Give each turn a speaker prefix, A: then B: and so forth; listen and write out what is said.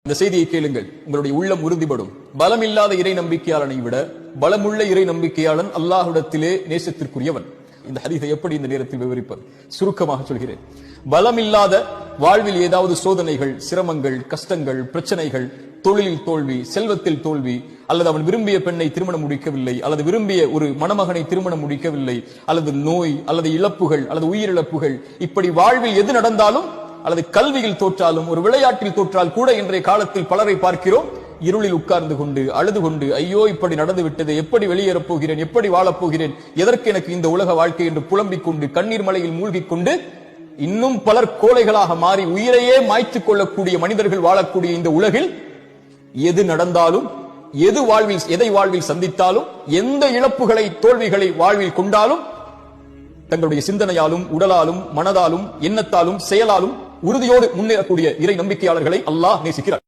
A: இந்த செய்தியை கேளுங்கள், உங்களுடைய உள்ளம் உறுதிப்படும். பலமில்லாத இறை நம்பிக்கையாளனை விட பலமுள்ள இறை நம்பிக்கையாளன் அல்லாஹ்விடத்திலே நேசத்திற்குரியவன். இந்த ஹதீஸை எப்படி இந்த நேரத்தில் விவரிப்பது? சுருக்கமாக சொல்கிறேன். பலமில்லாத வாழ்வில் ஏதாவது சோதனைகள், சிரமங்கள், கஷ்டங்கள், பிரச்சனைகள், தொழிலில் தோல்வி, செல்வத்தில் தோல்வி, அல்லது அவன் விரும்பிய பெண்ணை திருமணம் முடிக்கவில்லை, அல்லது விரும்பிய ஒரு மணமகனை திருமணம் முடிக்கவில்லை, அல்லது நோய், அல்லது இழப்புகள், அல்லது உயிரிழப்புகள், இப்படி வாழ்வில் எது நடந்தாலும், அல்லது கல்வியில் தோற்றாலும், ஒரு விளையாட்டில் தோற்றால் கூட இன்றைய காலத்தில் பலரை பார்க்கிறோம், இருளில் உட்கார்ந்து கொண்டு அழுது கொண்டு, ஐயோ இப்படி நடந்து விட்டது, எப்படி வெளியேறப் போகிறேன், எப்படி வாழப் போகிறேன், எதற்கு எனக்கு இந்த உலக வாழ்க்கை என்று புலம்பிக் கொண்டு கண்ணீர் மலையில் மூழ்கிக் கொண்டு, இன்னும் பலர் கோழைகளாக மாறி உயிரையே மாய்த்துக் கொள்ளக்கூடிய மனிதர்கள் வாழக்கூடிய இந்த உலகில் எது நடந்தாலும், எதை வாழ்வில் சந்தித்தாலும், எந்த இழப்புகளை, தோல்விகளை வாழ்வில் கொண்டாலும், தங்களுடைய சிந்தனையாலும், உடலாலும், மனதாலும், எண்ணத்தாலும், செயலாலும் உறுதியோடு முன்னேறக்கூடிய இறை நம்பிக்கையாளர்களை அல்லாஹ் நேசிக்கிறார்.